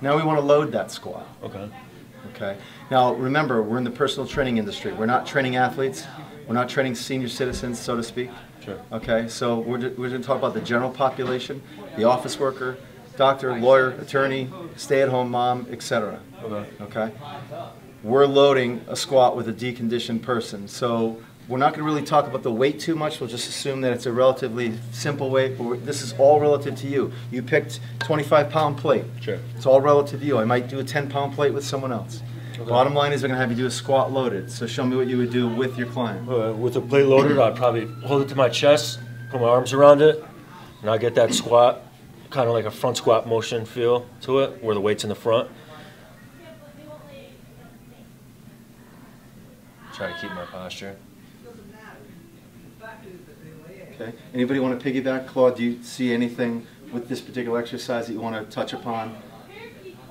Now we want to load that squat. Okay. Okay. Now remember, we're in the personal training industry. We're not training athletes. We're not training senior citizens, so to speak. Sure. Okay. So we're going to talk about the general population, the office worker, doctor, lawyer, attorney, stay-at-home mom, etc. Okay. Okay. We're loading a squat with a deconditioned person. So we're not going to really talk about the weight too much. We'll just assume that it's a relatively simple weight. But this is all relative to you. You picked 25-pound plate. Sure. It's all relative to you. I might do a 10-pound plate with someone else. Okay. Bottom line is we're going to have you do a squat loaded. So show me what you would do with your client. With a plate loaded, I'd probably hold it to my chest, put my arms around it, and I get that squat, kind of like a front squat motion feel to it, where the weight's in the front. Try to keep my posture. Okay. Anybody want to piggyback? Claude, do you see anything with this particular exercise that you want to touch upon?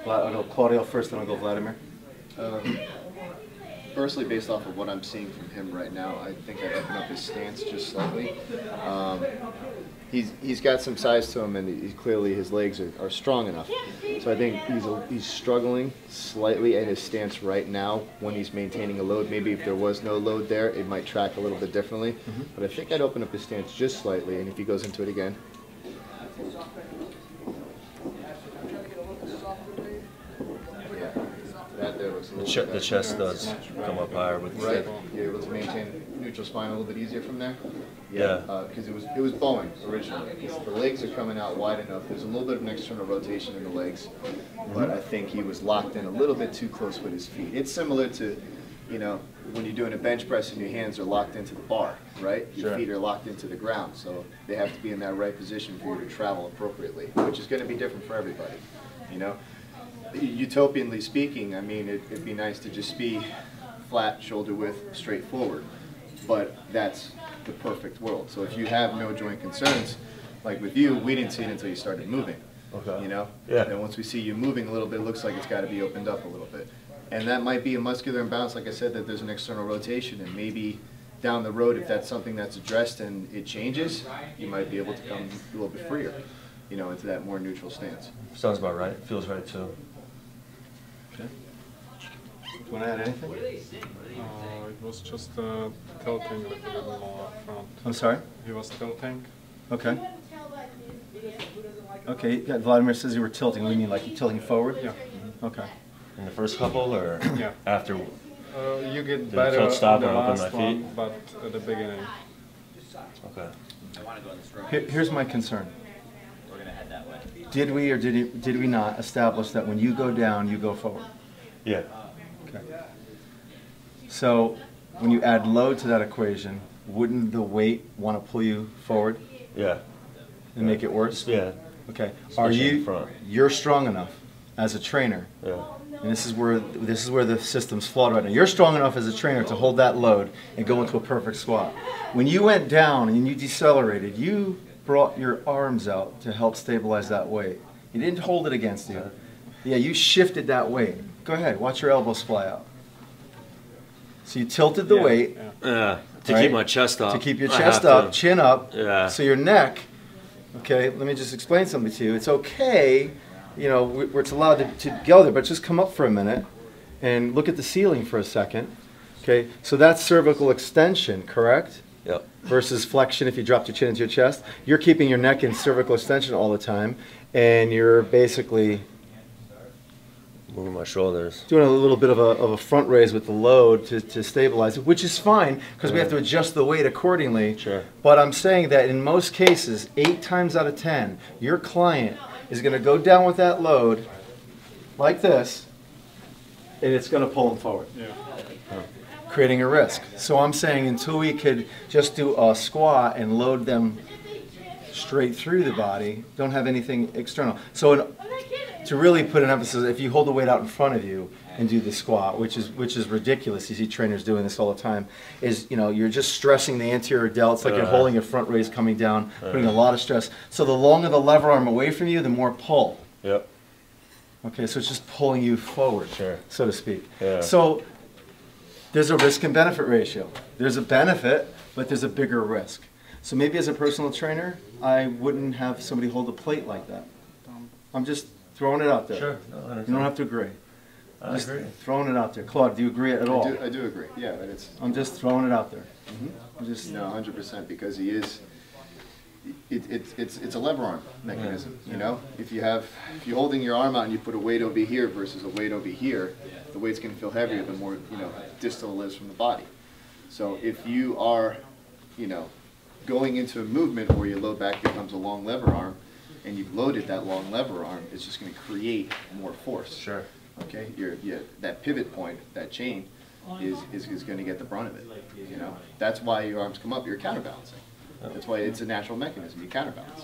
I'll go Claudio first, then I'll go Vladimir. Personally, based off of what I'm seeing from him right now, I think I'd open up his stance just slightly. He's got some size to him, and clearly his legs are strong enough. So I think he's struggling slightly at his stance right now when he's maintaining a load. Maybe if there was no load there, it might track a little bit differently. But I think I'd open up his stance just slightly, and if he goes into it again. That there looks a little bit The chest does come up higher with the right. You're able to maintain neutral spine a little bit easier from there. Yeah. Because it was bowing originally. The legs are coming out wide enough. There's a little bit of an external rotation in the legs, but I think he was locked in a little bit too close with his feet. It's similar to, you know, when you're doing a bench press and your hands are locked into the bar, right? Your feet are locked into the ground, so they have to be in that right position for you to travel appropriately, which is going to be different for everybody, you know. Utopianly speaking, I mean, it'd be nice to just be flat, shoulder width, straight forward, but that's the perfect world. So if you have no joint concerns, like with you, we didn't see it until you started moving, you know? Yeah. And once we see you moving a little bit, it looks like it's got to be opened up a little bit. And that might be a muscular imbalance, like I said, that there's an external rotation, and maybe down the road, if that's something that's addressed and it changes, you might be able to come a little bit freer, you know, into that more neutral stance. Sounds about right. Feels right too. Okay. Do you want to add anything? It was just tilting a little bit more front. I'm sorry? He was tilting. Okay. Okay, yeah, Vladimir says you were tilting. What do you mean, like tilting forward? Yeah. Okay. In the first couple, or Yeah. after? You get Did the better tilt stop on the and open last my one, feet? but at the beginning. Okay. Here's my concern. Did we or did we not establish that when you go down, you go forward? Yeah. Okay. So when you add load to that equation, wouldn't the weight want to pull you forward Yeah. and make it worse? Yeah. Okay. Especially in front. You're strong enough as a trainer, Yeah. and this is where the system's flawed right now. You're strong enough as a trainer to hold that load and go into a perfect squat. When you went down and you decelerated, you brought your arms out to help stabilize that weight. You didn't hold it against you. Yeah, you shifted that weight. Go ahead, watch your elbows fly out. So you tilted the weight. Yeah. To right? keep my chest up. To keep your chest up, chin up. Yeah. So your neck, okay, let me just explain something to you. It's okay, you know, where it's allowed to go there, but just come up for a minute and look at the ceiling for a second. Okay, so that's cervical extension, correct? Yep. Versus flexion if you dropped your chin into your chest. You're keeping your neck in cervical extension all the time, and you're basically moving my shoulders. doing a little bit of a front raise with the load to stabilize it, which is fine because we have to adjust the weight accordingly. Sure. But I'm saying that in most cases, 8 times out of 10, your client is going to go down with that load like this, and it's going to pull them forward. Yeah. Creating a risk. So I'm saying until we could just do a squat and load them straight through the body, don't have anything external. So to really put an emphasis, if you hold the weight out in front of you and do the squat, which is ridiculous, you see trainers doing this all the time, is, you know, you're just stressing the anterior delts, like you're holding a front raise coming down, putting a lot of stress. So the longer the lever arm away from you, the more pull. Yep. Okay, so it's just pulling you forward, Sure. so to speak. Yeah. So there's a risk and benefit ratio. There's a benefit, but there's a bigger risk. So maybe as a personal trainer, I wouldn't have somebody hold a plate like that. I'm just throwing it out there. Sure. No, I You understand. don't have to agree. I Just agree. throwing it out there. Claude, do you agree at all? I do agree. Yeah, but it's I'm just throwing it out there. I'm just, no 100% because he is. It's a lever arm mechanism. You know, if you're holding your arm out and you put a weight over here versus a weight over here, the weight's going to feel heavier the more distal it is from the body. So if you are, going into a movement where your low back becomes a long lever arm, and you've loaded that long lever arm, it's just going to create more force. Sure. Okay, that pivot point, that chain, is going to get the brunt of it. That's why your arms come up. You're counterbalancing. That's why it's a natural mechanism. You counterbalance.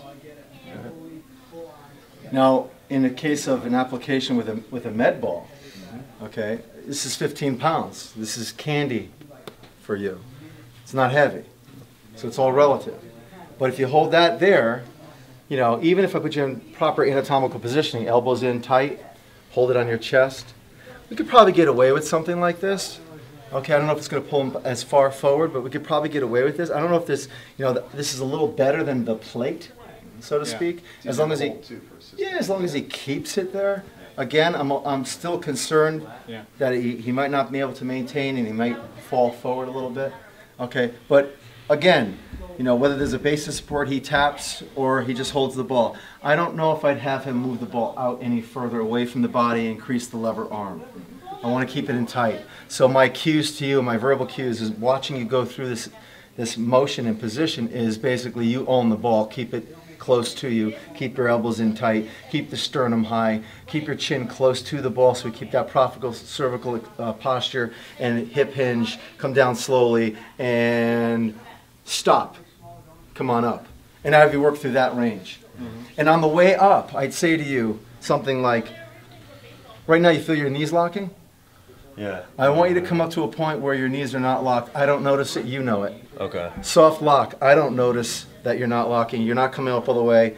now, in the case of an application with a med ball, okay, this is 15 pounds. This is candy for you. It's not heavy, so it's all relative. But if you hold that there, even if I put you in proper anatomical positioning, elbows in tight, hold it on your chest, we could probably get away with something like this. Okay, I don't know if it's going to pull them as far forward, but we could probably get away with this. I don't know if this, this is a little better than the plate, so to speak. As long as he keeps it there. Again, I'm still concerned that he might not be able to maintain and he might fall forward a little bit. Okay, but again, whether there's a base of support, he taps or he just holds the ball. I don't know if I'd have him move the ball out any further away from the body, increase the lever arm. I want to keep it in tight. So my cues to you, my verbal cues, is watching you go through this motion and position is basically you own the ball, keep it close to you, keep your elbows in tight, keep the sternum high, keep your chin close to the ball so we keep that proximal cervical posture and hip hinge, come down slowly and stop. Come on up. And have you work through that range. And on the way up, I'd say to you something like, right now you feel your knees locking? Yeah. I want you to come up to a point where your knees are not locked. I don't notice it, you know it. Okay. Soft lock, I don't notice that you're not locking. You're not coming up all the way.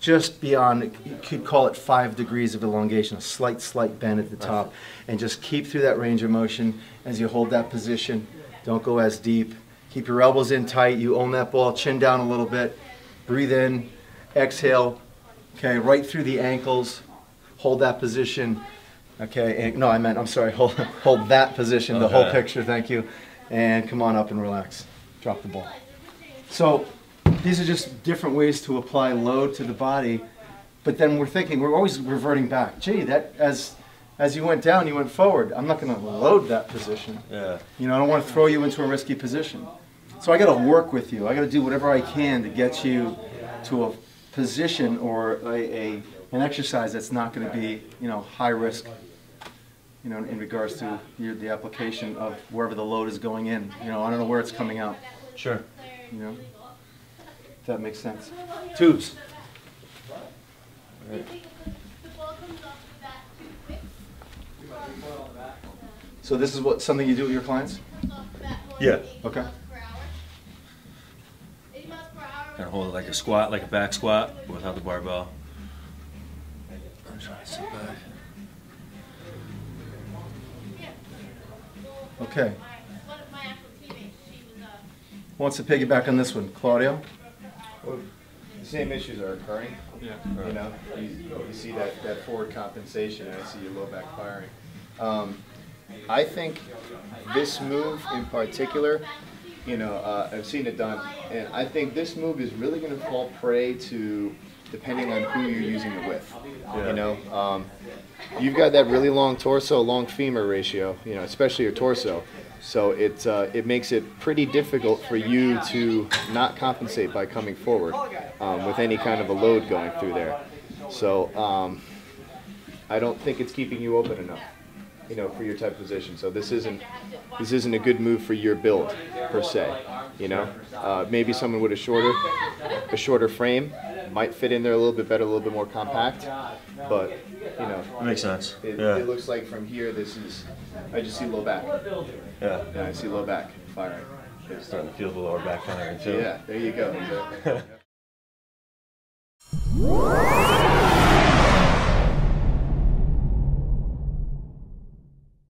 Just beyond, you could call it 5 degrees of elongation, a slight bend at the top. And just keep through that range of motion as you hold that position. Don't go as deep. Keep your elbows in tight. You own that ball. Chin down a little bit. Breathe in. Exhale. Okay, right through the ankles. Hold that position. Okay, and, no, I'm sorry. Hold that position, the whole picture. Thank you. And come on up and relax. Drop the ball. So these are just different ways to apply load to the body. But then we're always reverting back. Gee, that as you went down, you went forward. I'm not going to load that position. Yeah. I don't want to throw you into a risky position. So I got to work with you. I got to do whatever I can to get you to a position or an exercise that's not going to be, high risk, in regards to the application of wherever the load is going in. I don't know where it's coming out. Sure. If that makes sense. Tubes. Right. So this is something you do with your clients? Yeah. Okay. Kind of hold it like a squat, like a back squat, but without the barbell. I'm trying to sit back. Okay. Who wants to piggyback on this one? Claudio? Well, the same issues are occurring. Yeah. You see that forward compensation, and I see your low back firing. I think this move in particular, I've seen it done, and I think this move is really going to fall prey to depending on who you're using it with. Yeah. You've got that really long torso, long femur ratio, especially your torso. So it makes it pretty difficult for you to not compensate by coming forward with any kind of a load going through there. So I don't think it's keeping you open enough, for your type of position. So this isn't a good move for your build per se. Maybe someone with a shorter frame might fit in there a little bit better, a little bit more compact, but That makes sense. it looks like from here I just see low back. Yeah. Yeah, I see low back firing. Starting to feel the lower back firing too. Yeah, there you go.